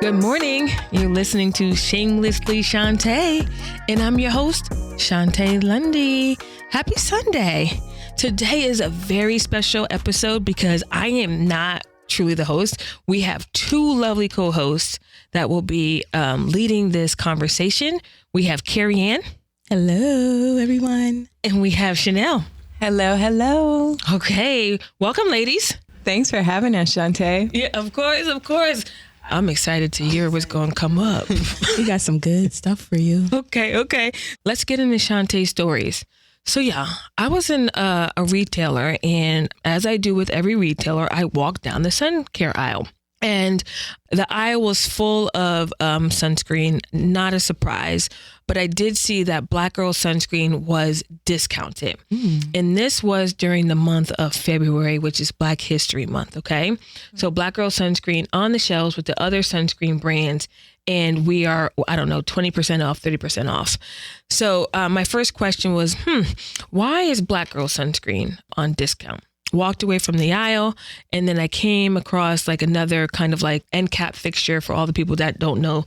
Good morning. You're listening to Shamelessly Shontay, and I'm your host, Shontay Lundy. Happy Sunday. Today is a very special episode because I am not truly the host. We have two lovely co-hosts that will be leading this conversation. We have Kerry-Ann. Hello, everyone. And we have Chanel. Hello, hello. Okay. Welcome, ladies. Thanks for having us, Shontay. Yeah, of course. I'm excited to hear what's going to come up. We got some good stuff for you. Okay. Let's get into Shontay's stories. So yeah, I was in a retailer, and as I do with every retailer, I walked down the sun care aisle. And the aisle was full of sunscreen, not a surprise, but I did see that Black Girl Sunscreen was discounted. And this was during the month of February, which is Black History Month, okay? So Black Girl Sunscreen on the shelves with the other sunscreen brands, and we are, 20% off, 30% off. So my first question was, why is Black Girl Sunscreen on discount? Walked away from the aisle, and then I came across like another kind of like end cap fixture for all the people that don't know,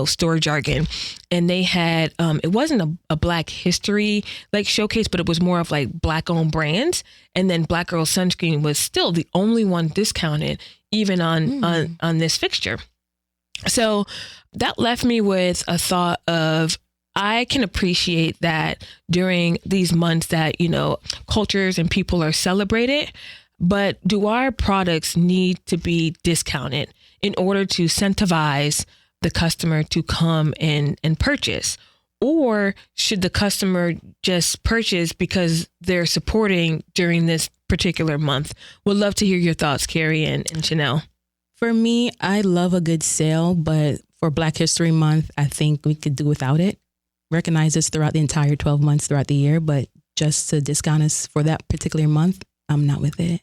store jargon. And they had, it wasn't a Black history like showcase, but it was more of like Black owned brands. And then Black Girl Sunscreen was still the only one discounted even on this fixture. So that left me with a thought of, I can appreciate that during these months that, cultures and people are celebrated, but do our products need to be discounted in order to incentivize the customer to come and purchase? Or should the customer just purchase because they're supporting during this particular month? Would love to hear your thoughts, Kerry and Chanel. For me, I love a good sale, but for Black History Month, I think we could do without it. Recognize this throughout the entire 12 months throughout the year, but just to discount us for that particular month, I'm not with it.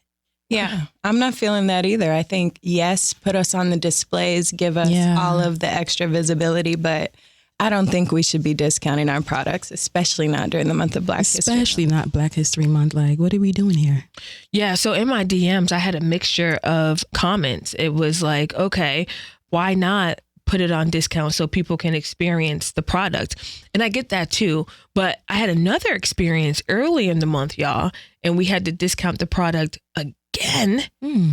Yeah, I'm not feeling that either. I think, yes, put us on the displays, give us all of the extra visibility, but I don't think we should be discounting our products, especially not during the month of Black History. Especially not Black History Month. Like, what are we doing here? Yeah, so in my DMs, I had a mixture of comments. It was like, okay, why not put it on discount so people can experience the product? And I get that too, but I had another experience early in the month, y'all, and we had to discount the product again,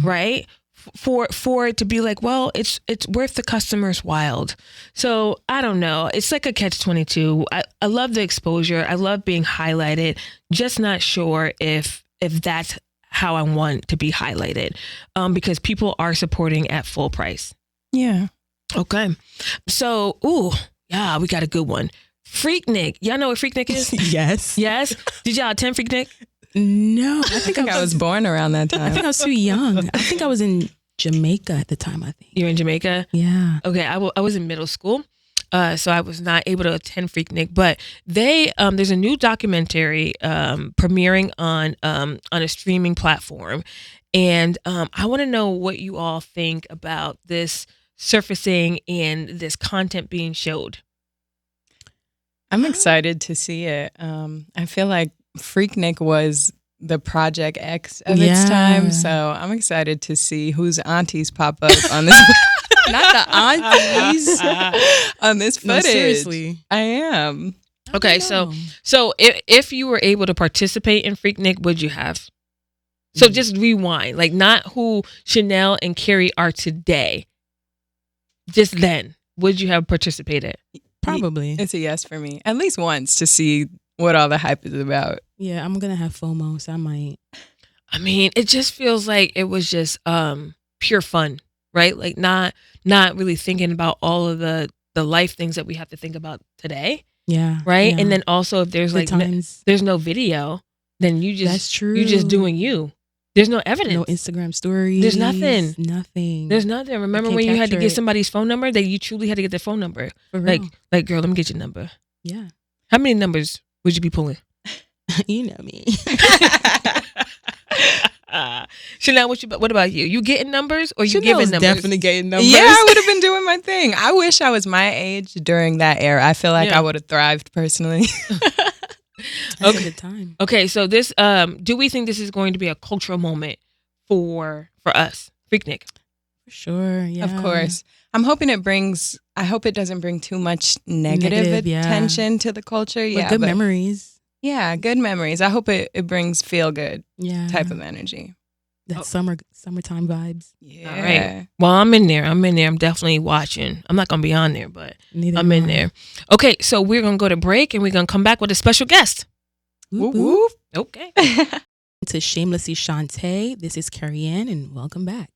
right? For it to be like, well, it's worth the customer's while. So I don't know. It's like a catch-22. I love the exposure. I love being highlighted. Just not sure if that's how I want to be highlighted, because people are supporting at full price. Yeah. Okay. So, we got a good one. Freaknik. Y'all know what Freaknik is? Yes. Yes? Did y'all attend Freaknik? No. I think I was born around that time. I think I was too young. I think I was in Jamaica at the time, I think. You were in Jamaica? Yeah. Okay. I was in middle school, so I was not able to attend Freaknik. But there's a new documentary premiering on a streaming platform. And I want to know what you all think about this surfacing and this content being showed. I'm excited to see it. I feel like Freaknik was the Project X of its time, so I'm excited to see whose aunties pop up on this. Not the aunties. On this footage. No, seriously. I am. Okay, so if you were able to participate in Freaknik, would you have? So just rewind, like not who Chanel and Kerry are today. Just then, would you have participated? Probably. It's a yes for me. At least once to see what all the hype is about. Yeah, I'm going to have FOMO, so I might. I mean, it just feels like it was just pure fun, right? Like not really thinking about all of the life things that we have to think about today. Yeah. Right? Yeah. And then also if there's there's no video, then That's true. you're just doing you. There's no evidence. No Instagram stories. There's nothing. Nothing. There's nothing. Remember when you had to get somebody's phone number? That you truly had to get their phone number. For real. Like, girl, let me get your number. Yeah. How many numbers would you be pulling? You know me. Chanel, what about you? You getting numbers or you giving numbers? Definitely getting numbers. Yeah, I would have been doing my thing. I wish I was my age during that era. I feel like I would have thrived personally. That's a good time. Okay, so this, do we think this is going to be a cultural moment for us? Freaknik. For sure, yeah. Of course. I'm hoping I hope it doesn't bring too much negative attention to the culture. But good memories. Yeah, good memories. I hope it brings feel good type of energy. That summertime vibes. Yeah. All right. Well, I'm in there. I'm definitely watching. I'm not going to be on there, but I'm in there. Okay, so we're going to go to break and we're going to come back with a special guest. Whoop, whoop. Okay. To Shamelessly Shontay. This is Kerry-Ann, and welcome back.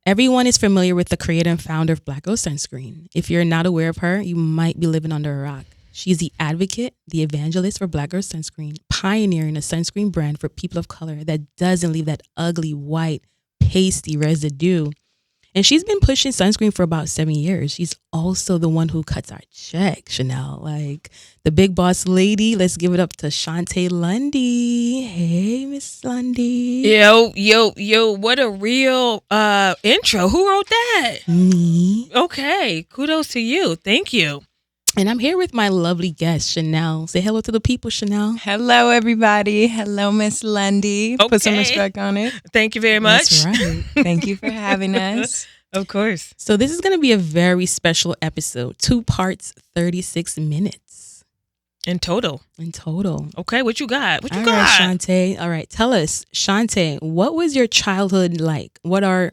Everyone is familiar with the creator and founder of Black Girl Sunscreen. If you're not aware of her, you might be living under a rock. She's the advocate, the evangelist for Black Girl Sunscreen, pioneering a sunscreen brand for people of color that doesn't leave that ugly, white, pasty residue. And she's been pushing sunscreen for about 7 years. She's also the one who cuts our check, Chanel. Like the big boss lady. Let's give it up to Shontay Lundy. Hey, Miss Lundy. Yo, what a real intro. Who wrote that? Me. Okay, kudos to you. Thank you. And I'm here with my lovely guest, Chanel. Say hello to the people, Chanel. Hello, everybody. Hello, Miss Lundy. Okay. Put some respect on it. Thank you very much. That's right. Thank you for having us. Of course. So this is going to be a very special episode. 2 parts, 36 minutes. In total. Okay, what you got? All right, Shontay. All right, tell us, Shontay, what was your childhood like? What are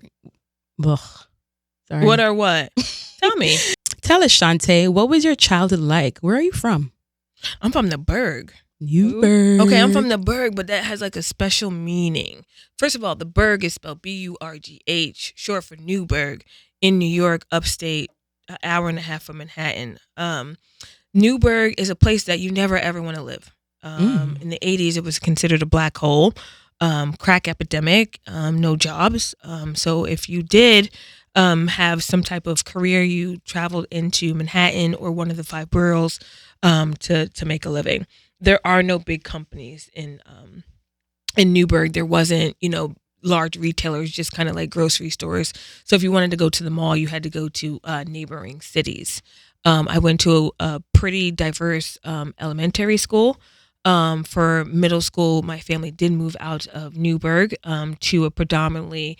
what? Tell me. Tell us, Shontay, what was your childhood like? Where are you from? I'm from the Berg. Newburgh. Okay, I'm from the Berg, but that has like a special meaning. First of all, the Berg is spelled B-U-R-G-H, short for Newburgh, in New York, upstate, an hour and a half from Manhattan. Newburgh is a place that you never ever want to live. In the 80s, it was considered a black hole, crack epidemic, no jobs. So if you did have some type of career, you traveled into Manhattan or one of the 5 boroughs to make a living. There are no big companies in Newburgh. There wasn't, large retailers, just kind of like grocery stores. So if you wanted to go to the mall, you had to go to neighboring cities. I went to a pretty diverse elementary school. For middle school, my family did move out of Newburgh to a predominantly,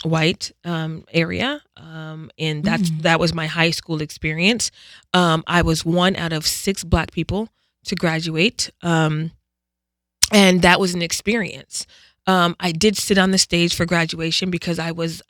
white area, and that was my high school experience. I was one out of 6 black people to graduate, and that was an experience. I did sit on the stage for graduation because I was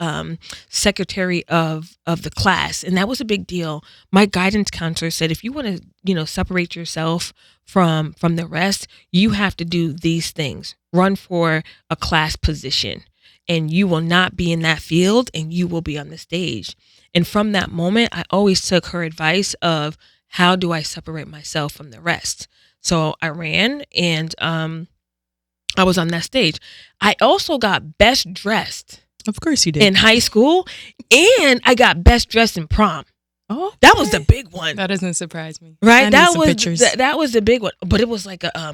secretary of the class, and that was a big deal. My guidance counselor said, if you want to, separate yourself from the rest, you have to do these things. Run for a class position, and you will not be in that field, and you will be on the stage. And from that moment, I always took her advice of, how do I separate myself from the rest? So I ran, and I was on that stage. I also got best dressed. Of course you did. In high school, and I got best dressed in prom. Oh, okay. That was the big one. That doesn't surprise me. Right? That was the big one. But it was like a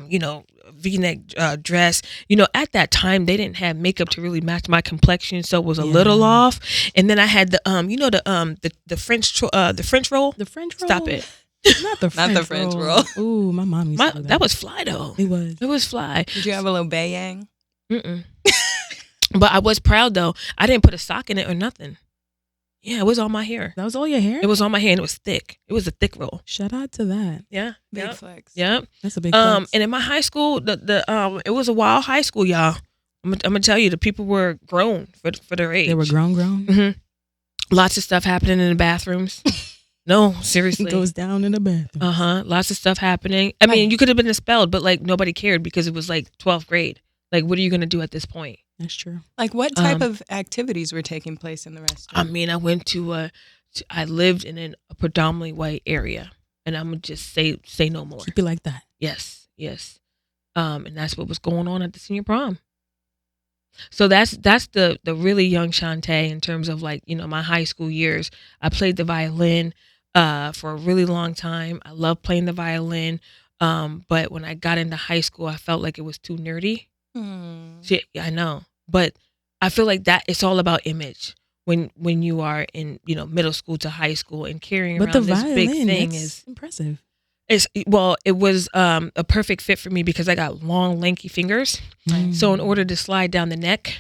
V-neck dress. At that time they didn't have makeup to really match my complexion, so it was a little off. And then I had the French roll. The French roll. Stop it. Not the French roll. Ooh, my mom used to do that. That was fly though. It was fly. Did you have a little bayang? Mm-mm. But I was proud though. I didn't put a sock in it or nothing. Yeah, it was all my hair. That was all your hair? It was on my hair, and it was thick. It was a thick roll. Shout out to that. Yeah. Big flex. Yeah. That's a big flex. And in my high school, it was a wild high school, y'all. I'm gonna tell you, the people were grown for their age. They were grown. Mm-hmm. Lots of stuff happening in the bathrooms. No, seriously. It goes down in the bathroom. Lots of stuff happening. I mean, you could have been expelled, but like nobody cared because it was like 12th grade. Like, what are you gonna do at this point? That's true. Like, what type of activities were taking place in the restaurant? I mean, I went to I lived in a predominantly white area, and I'm gonna just say no more. Keep it like that. Yes. And that's what was going on at the senior prom. So that's the really young Shontay in terms of like, my high school years. I played the violin for a really long time. I love playing the violin. But when I got into high school, I felt like it was too nerdy. Shit, I know. But I feel like that it's all about image when you are in, middle school to high school and carrying around this violin, big thing is impressive. It was a perfect fit for me because I got long, lanky fingers. So in order to slide down the neck,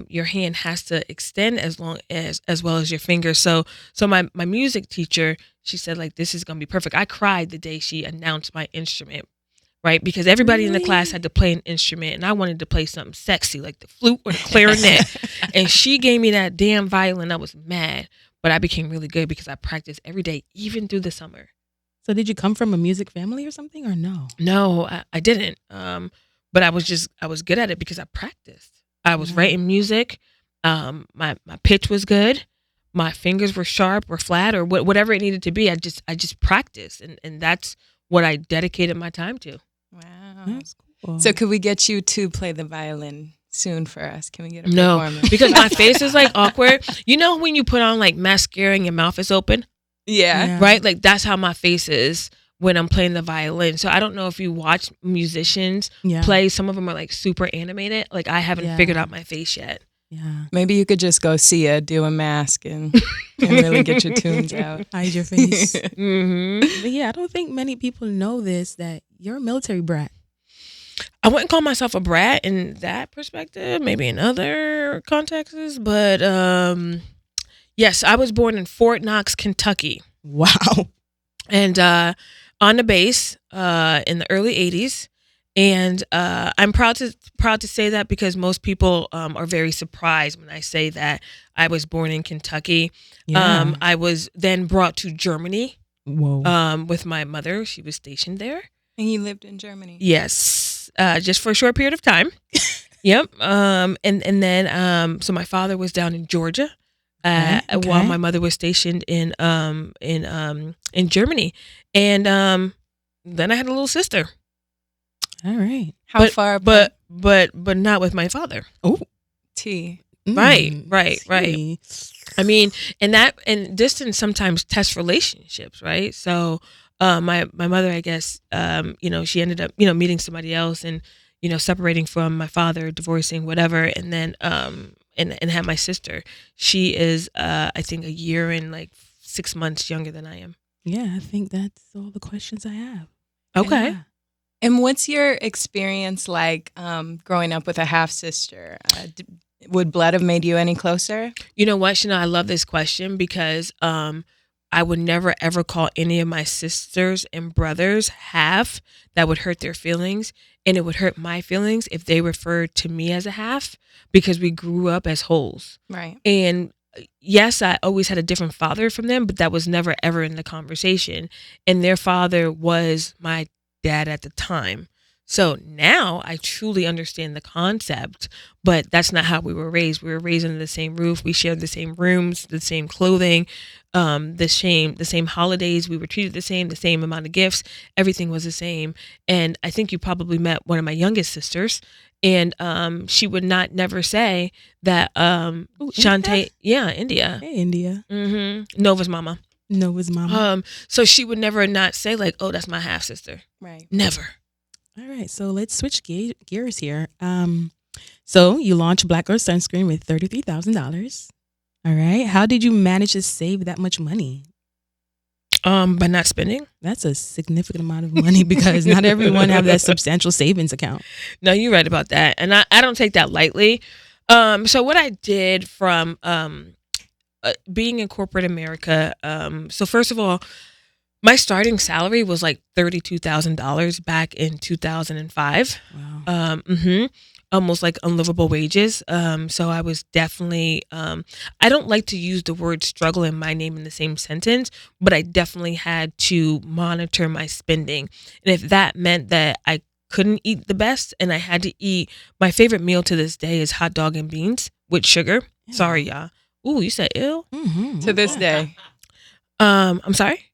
your hand has to extend as well as your fingers. So my music teacher, she said like, this is gonna be perfect. I cried the day she announced my instrument, right? Because everybody in the class had to play an instrument, and I wanted to play something sexy like the flute or the clarinet. And she gave me that damn violin. I was mad, but I became really good because I practiced every day, even through the summer. So did you come from a music family or something, or no? No, I didn't. But I was good at it because I practiced. I was writing music. My pitch was good. My fingers were sharp or flat or whatever it needed to be. I just practiced, and that's what I dedicated my time to. Wow, that's cool. So could we get you to play the violin soon for us? Can we get a No, performance? because my face is like awkward. You know when you put on like mascara and your mouth is open? Yeah. Right? Like that's how my face is when I'm playing the violin. So I don't know if you watch musicians play. Some of them are like super animated. Like I haven't figured out my face yet. Yeah. Maybe you could just go see her, do a mask, and really get your tunes out. Hide your face. But yeah, I don't think many people know this, that you're a military brat. I wouldn't call myself a brat in that perspective, maybe in other contexts, but yes, I was born in Fort Knox, Kentucky. Wow. And on the base in the early 80s. And I'm proud to say that because most people are very surprised when I say that I was born in Kentucky. Yeah. I was then brought to Germany. Whoa. With my mother. She was stationed there. And you lived in Germany? Yes. Just for a short period of time. Yep. And then so my father was down in Georgia while my mother was stationed in Germany. And then I had a little sister. All right. How far apart? But not with my father. Oh. T. Right. I mean, and distance sometimes tests relationships, right? So my mother, I guess, she ended up, meeting somebody else and, separating from my father, divorcing, whatever, and then and had my sister. She is I think a year and like 6 months younger than I am. Yeah, I think that's all the questions I have. Okay. Yeah. And what's your experience like growing up with a half sister? Would blood have made you any closer? You know what, Shana, I love this question because I would never ever call any of my sisters and brothers half. That would hurt their feelings, and it would hurt my feelings if they referred to me as a half because we grew up as wholes. Right. And yes, I always had a different father from them, but that was never ever in the conversation. And their father was my dad at the time. So now I truly understand the concept, but that's not how we were raised. We were raised under the same roof. We shared the same rooms, the same clothing, the same holidays. We were treated the same amount of gifts. Everything was the same. And I think you probably met one of my youngest sisters, and she would never say that Shontay, India. Hey, India. Nova's mama. Nova's mama. So she would never not say like, oh, that's my half sister. Right. Never. All right, so let's switch gears here. So you launched Black Girl Sunscreen with $33,000. All right, how did you manage to save that much money? By not spending. That's a significant amount of money because not everyone have that substantial savings account. No, you're right about that, and I don't take that lightly. So what I did from being in corporate America, so first of all, my starting salary was like $32,000 back in 2005. Wow. Almost like unlivable wages. So I was definitely, I don't like to use the word struggle and my name in the same sentence, but I definitely had to monitor my spending. And if that meant that I couldn't eat the best and I had to eat, my favorite meal to this day is hot dog and beans with sugar. Yeah. Sorry, y'all. Ooh, you said ill? Mm-hmm. To this day. I'm sorry?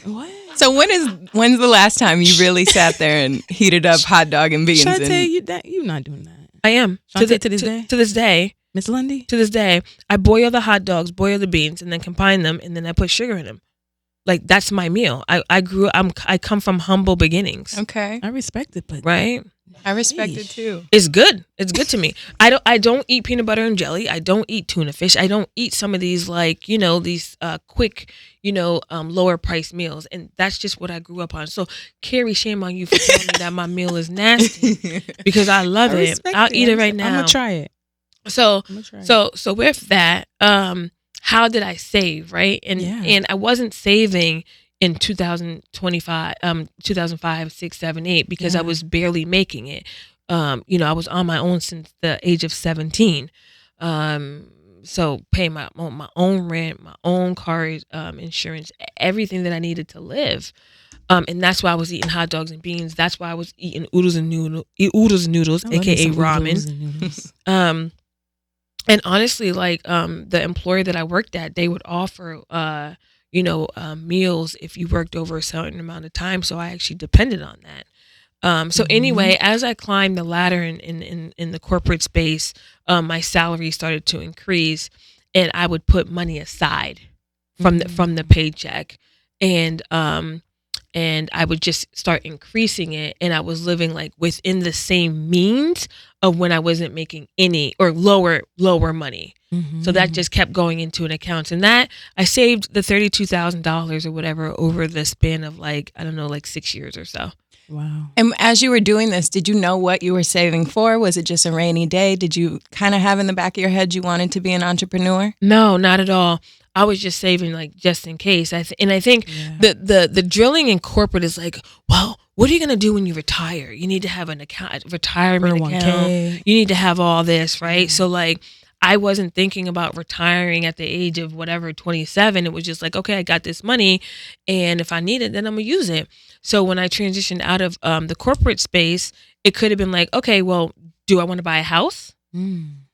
What? So when's the last time you really sat there and heated up hot dog and beans? Shontay, you're not doing that. I am. Shontay, to this day? To this day. Miss Lundy? To this day, I boil the hot dogs, boil the beans, and then combine them, and then I put sugar in them. Like, that's my meal. I come from humble beginnings. Okay. I respect it, but... Right? I respect it too. It's good. It's good to me. I don't eat peanut butter and jelly. I don't eat tuna fish. I don't eat some of these these quick, lower price meals. And that's just what I grew up on. So Kerry, shame on you for telling me that my meal is nasty because I love it. I'll eat it right now. I'm gonna try it. So I'm gonna try. so with that, how did I save, right? And I wasn't saving in 2025, 2005, 6, 7, 8 because I was barely making it. I was on my own since the age of 17. So paying my own rent, my own car insurance, everything that I needed to live. And that's why I was eating hot dogs and beans. That's why I was eating oodles and noodles, I love me aka some ramen. oodles and noodles. And honestly, like the employer that I worked at, they would offer meals if you worked over a certain amount of time. So I actually depended on that. So anyway, as I climbed the ladder in the corporate space, my salary started to increase, and I would put money aside from the paycheck, and I would just start increasing it, and I was living like within the same means of when I wasn't making any or lower money. So that just kept going into an account, and that I saved the $32,000 or whatever over the span of like 6 years or so. Wow. And as you were doing this, did you know what you were saving for? Was it just a rainy day? Did you kind of have in the back of your head you wanted to be an entrepreneur? No, not at all. I was just saving like just in case. I think the drilling in corporate is like, well, what are you going to do when you retire? You need to have an account, retirement account. You need to have all this, right? So like, I wasn't thinking about retiring at the age of whatever, 27. It was just like, okay, I got this money, and if I need it, then I'm gonna use it. So when I transitioned out of the corporate space, it could have been like, okay, well, do I want to buy a house? And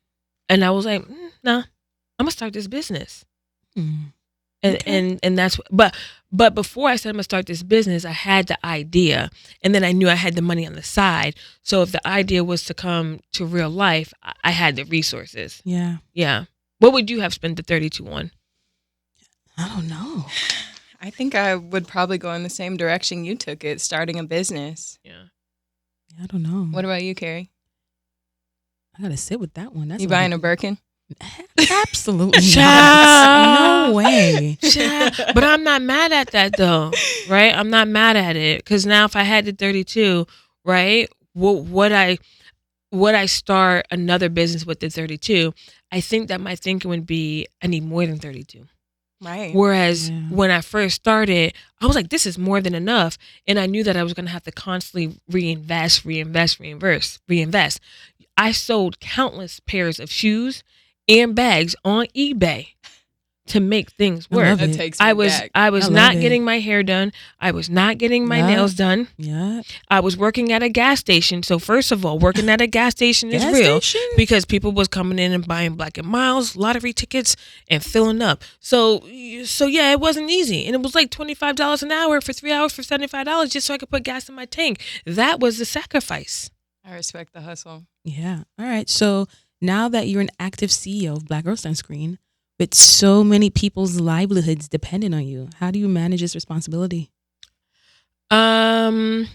I was like, nah, I'm gonna start this business. And that's but before I said I'm gonna start this business, I had the idea, and then I knew I had the money on the side. So if the idea was to come to real life, I had the resources. Yeah. What would you have spent the 32 on? I don't know. I think I would probably go in the same direction you took it, starting a business. Yeah. I don't know. What about you, Kerry? I gotta sit with that one. That's You buying a Birkin? Absolutely not. Child. No way. But I'm not mad at that though, right? I'm not mad at it because now if I had the 32, right, would I start another business with the 32? I think that my thinking would be I need more than 32. Right. Whereas when I first started, I was like, this is more than enough. And I knew that I was going to have to constantly reinvest. I sold countless pairs of shoes and bags on eBay to make things work. That takes I me was back. I was I not love it. getting my hair done. I was not getting my nails done. Yeah. I was working at a gas station. So first of all, working at a gas station is Gas real station? because people was coming in and buying Black and Miles, lottery tickets, and filling up. So yeah, it wasn't easy. And it was like $25 an hour for 3 hours for $75 just so I could put gas in my tank. That was the sacrifice. I respect the hustle. Yeah. All right. So now that you're an active CEO of Black Girl Sunscreen, with so many people's livelihoods dependent on you, how do you manage this responsibility? I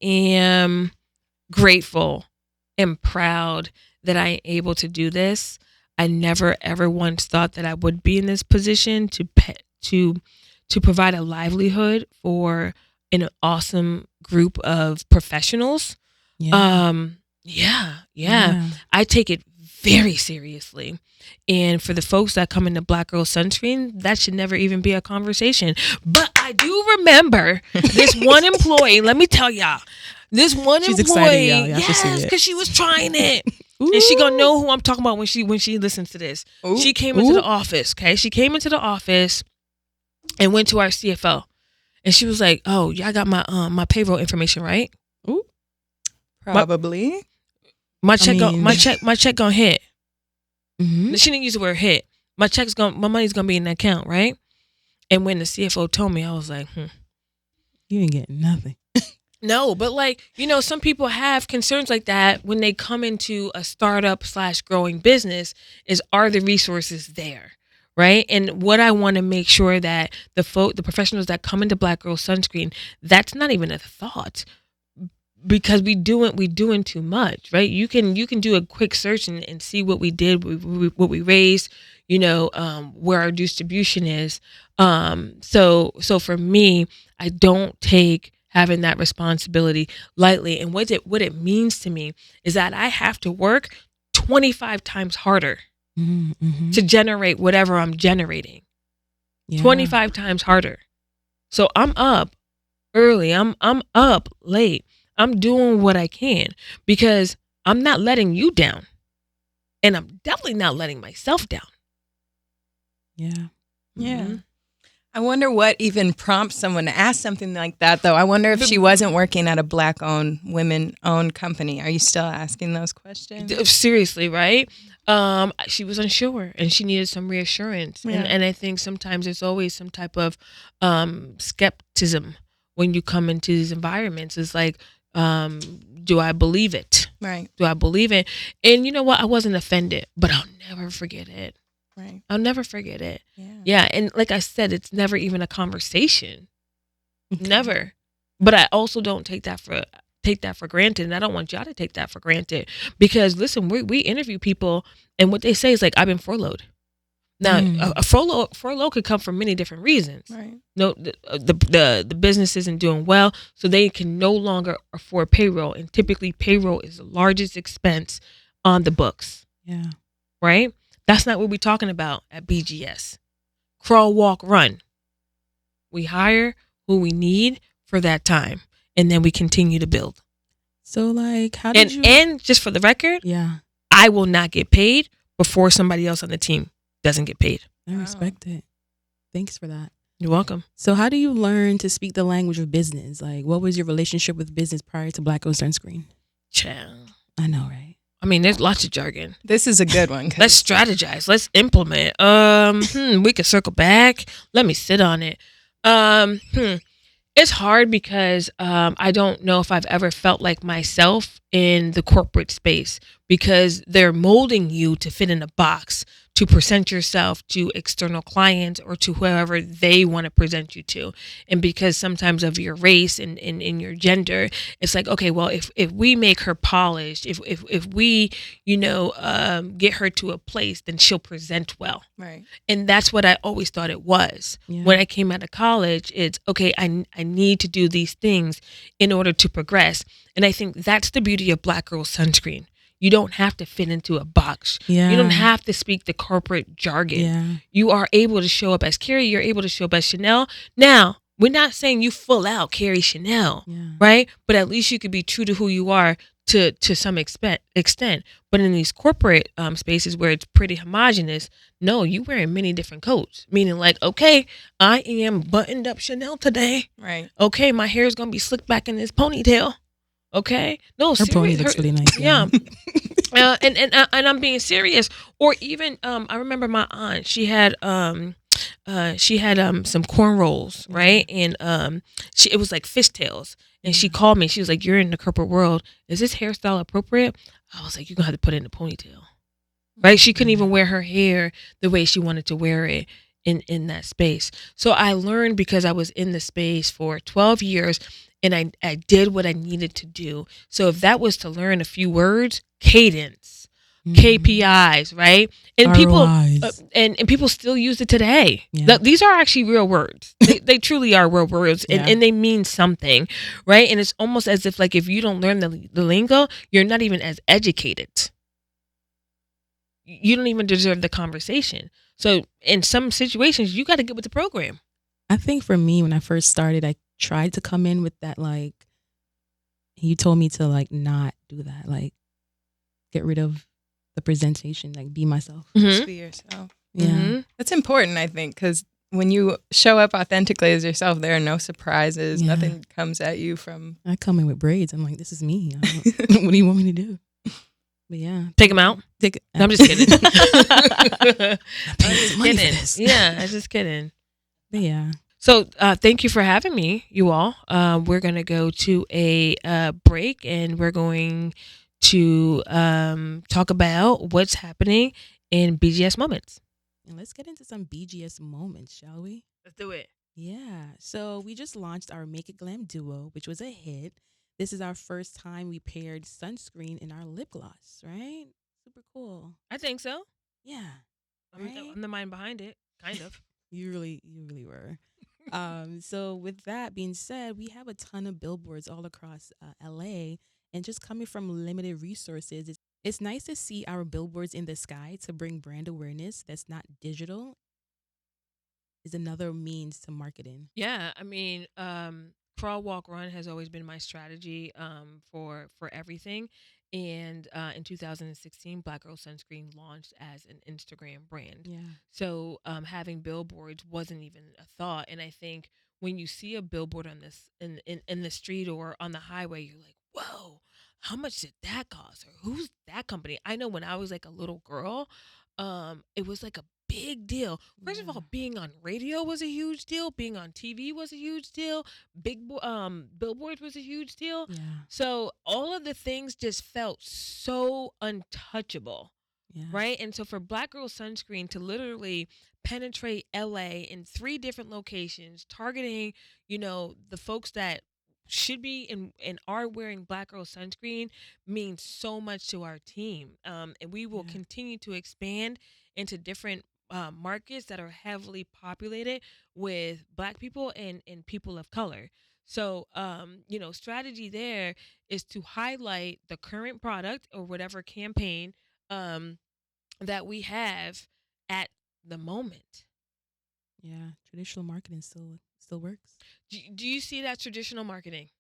am grateful and proud that I am able to do this. I never ever once thought that I would be in this position to provide a livelihood for an awesome group of professionals. Yeah. I take it very seriously. And for the folks that come into Black Girl Sunscreen, that should never even be a conversation. But I do remember this one employee, let me tell y'all, this one She's employee, excited, y'all. Y'all should see yes, it. because she was trying it. And she gonna know who I'm talking about when she listens to this. She came into the office, okay? She came into the office and went to our CFO. And she was like, oh, y'all got my payroll information, right? Probably. My check gonna hit. Mm-hmm. She didn't use the word hit. My money's gonna be in the account, right? And when the CFO told me, I was like, You ain't getting nothing. No, but like, some people have concerns like that when they come into a startup / growing business are the resources there, right? And what I want to make sure that the professionals that come into Black Girl Sunscreen, that's not even a thought. Because we doing too much, right? You can do a quick search and see what we did, what we raised, where our distribution is. So for me, I don't take having that responsibility lightly. And what it means to me is that I have to work 25 times harder Mm-hmm. to generate whatever I'm generating. Yeah. 25 times harder. So I'm up early. I'm up late. I'm doing what I can because I'm not letting you down. And I'm definitely not letting myself down. Yeah. Yeah. Mm-hmm. I wonder what even prompts someone to ask something like that, though. I wonder if she wasn't working at a Black-owned, women-owned company. Are you still asking those questions? Seriously, right? She was unsure and she needed some reassurance. Yeah. And I think sometimes there's always some type of skepticism when you come into these environments. It's like, do I believe it? Right. Do I believe it? And you know what? I wasn't offended, but I'll never forget it. Right. I'll never forget it. Yeah. Yeah. And like I said, it's never even a conversation. Never. But I also don't take that for granted. And I don't want y'all to take that for granted. Because listen, we interview people and what they say is like, I've been furloughed. Now, a furlough could come from many different reasons. Right. No, the business isn't doing well, so they can no longer afford payroll. And typically payroll is the largest expense on the books. Yeah. Right? That's not what we're talking about at BGS. Crawl, walk, run. We hire who we need for that time, and then we continue to build. So, like, how did you? And just for the record, Yeah, I will not get paid before somebody else on the team doesn't get paid. I respect it. Thanks for that. You're welcome. So, how do you learn to speak the language of business? Like, what was your relationship with business prior to Black Girl Sunscreen? Child. I know, right? I mean, there's lots of jargon. This is a good one. Let's strategize. Let's implement. We could circle back. Let me sit on it. It's hard because I don't know if I've ever felt like myself in the corporate space because they're molding you to fit in a box, to present yourself to external clients or to whoever they want to present you to. And because sometimes of your race and your gender, it's like, okay, well, if we make her polished, if we, get her to a place, then she'll present well. Right. And that's what I always thought it was. Yeah. When I came out of college, it's, okay, I need to do these things in order to progress. And I think that's the beauty of Black Girl Sunscreen. You don't have to fit into a box. Yeah. You don't have to speak the corporate jargon. Yeah. You are able to show up as Kerry. You're able to show up as Chanel. Now, we're not saying you full out Kerry Chanel, right? But at least you could be true to who you are to some extent. But in these corporate spaces where it's pretty homogenous, no, you wearing many different coats. Meaning like, okay, I am buttoned up Chanel today. Right. Okay, my hair is going to be slicked back in this ponytail. Okay, no, her pony looks really nice. Yeah, and I'm being serious. Or even I remember my aunt. She had some cornrows, right? And it was like fishtails. And she called me. She was like, "You're in the corporate world. Is this hairstyle appropriate?" I was like, "You're gonna have to put it in a ponytail." Right? She couldn't even wear her hair the way she wanted to wear it in that space. So I learned because I was in the space for 12 years. And I did what I needed to do. So if that was to learn a few words, cadence, KPIs, right? And ROIs. people and people still use it today. Yeah. These are actually real words. They truly are real words, and they mean something, right? And it's almost as if like if you don't learn the lingo, you're not even as educated. You don't even deserve the conversation. So in some situations, you got to get with the program. I think for me, when I first started, I tried to come in with that, like, you told me to, like, not do that, like, get rid of the presentation, like, be myself. Just be yourself. Yeah. That's important, I think, because when you show up authentically as yourself, there are no surprises. Yeah. Nothing comes at you from... I come in with braids. I'm like, this is me. What do you want me to do? But yeah. Take them out. No, I'm just kidding. I paid some money for this. Yeah, I'm just kidding. But yeah. So thank you for having me, you all. We're going to go to a break, and we're going to talk about what's happening in BGS moments. And let's get into some BGS moments, shall we? Let's do it. Yeah. So we just launched our Make It Glam duo, which was a hit. This is our first time we paired sunscreen in our lip gloss, right? Super cool. I think so. Yeah. I'm the mind behind it, kind of. You really were. So with that being said, we have a ton of billboards all across LA, and just coming from limited resources, it's It's nice to see our billboards in the sky to bring brand awareness that's not digital is another means to marketing. Yeah, I mean, crawl, walk, run has always been my strategy for everything. And in 2016, Black Girl Sunscreen launched as an Instagram brand. Yeah. So having billboards wasn't even a thought. And I think when you see a billboard on this in the street or on the highway, you're like, whoa, how much did that cost? Or who's that company? I know when I was like a little girl, it was like a big deal. First of all, being on radio was a huge deal. Being on TV was a huge deal. Billboards was a huge deal. Yeah. So all of the things just felt so untouchable. Yeah. Right. And so for Black Girl Sunscreen to literally penetrate LA in 3 different locations, targeting, the folks that should be and are wearing Black Girl Sunscreen means so much to our team. And we will continue to expand into different markets that are heavily populated with Black people and people of color. So, strategy there is to highlight the current product or whatever campaign that we have at the moment. Yeah, traditional marketing still works. Do you see that traditional marketing?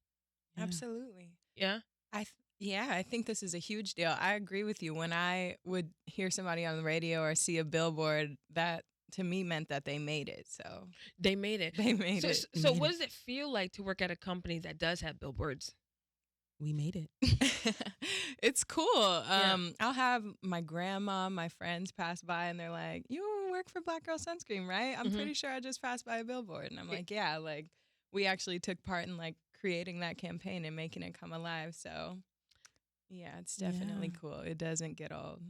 Yeah. Absolutely. Yeah. I think this is a huge deal. I agree with you. When I would hear somebody on the radio or see a billboard, that to me meant that they made it. So they made it. They made it. So what does it feel like to work at a company that does have billboards? We made it. It's cool. I'll have my grandma, my friends pass by and they're like, you work for Black Girl Sunscreen, right? I'm pretty sure I just passed by a billboard. And I'm like, yeah, like we actually took part in like creating that campaign and making it come alive. So yeah, it's definitely cool. It doesn't get old.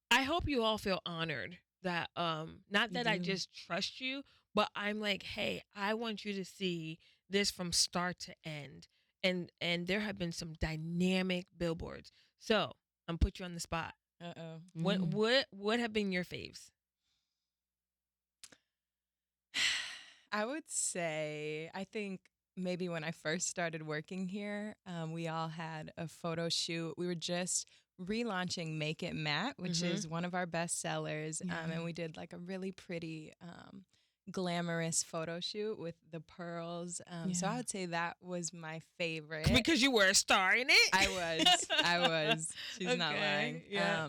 I hope you all feel honored that not that I just trust you, but I'm like, hey, I want you to see this from start to end. And there have been some dynamic billboards. So I'm put you on the spot. Uh-oh. What have been your faves? I would say, I think maybe when I first started working here, we all had a photo shoot. We were just relaunching Make It Matte, which is one of our best sellers. And we did like a really pretty glamorous photo shoot with the pearls. So I would say that was my favorite. Because you were a star in it? I was. She's not lying. Yeah.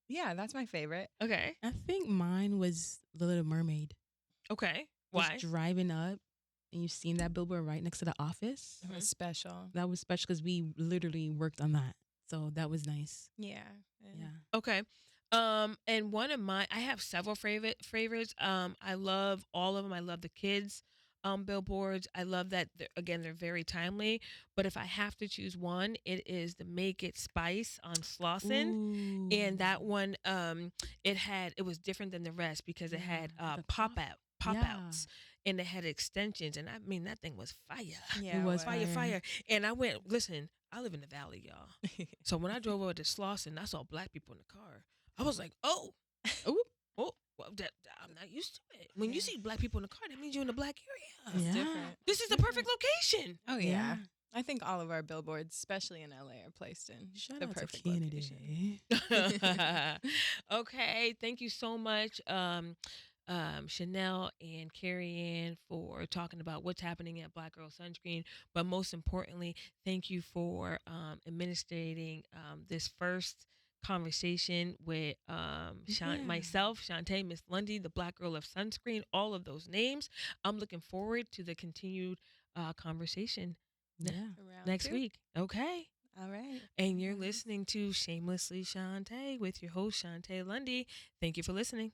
Yeah, that's my favorite. Okay. I think mine was The Little Mermaid. Okay. Why? Just driving up and you've seen that billboard right next to the office. It was special. That was special because we literally worked on that. So that was nice. Yeah. Okay. And one of I have several favorites. I love all of them. I love the kids billboards. I love that they're very timely. But if I have to choose one, it is the Make It Spice on Slauson. Ooh. And that one, it was different than the rest because it had pop outs and it had extensions. And I mean, that thing was fire. Yeah, it was fire. And I went, listen, I live in the valley, y'all. So when I drove over to Slauson, I saw Black people in the car. I was like, oh, well, I'm not used to it. When you see Black people in the car, that means you're in the Black area. It's different. This is the perfect location. Oh, yeah. I think all of our billboards, especially in LA, are placed in Shout the out perfect to Kennedy. location. Okay. Thank you so much, Chanel and Kerry-Ann, for talking about what's happening at Black Girl Sunscreen. But most importantly, thank you for administrating this first conversation with myself, Shontay, Miss Lundy, the Black Girl of Sunscreen, all of those names. I'm looking forward to the continued conversation next week. Okay. All right. And you're listening to Shamelessly Shontay with your host, Shontay Lundy. Thank you for listening.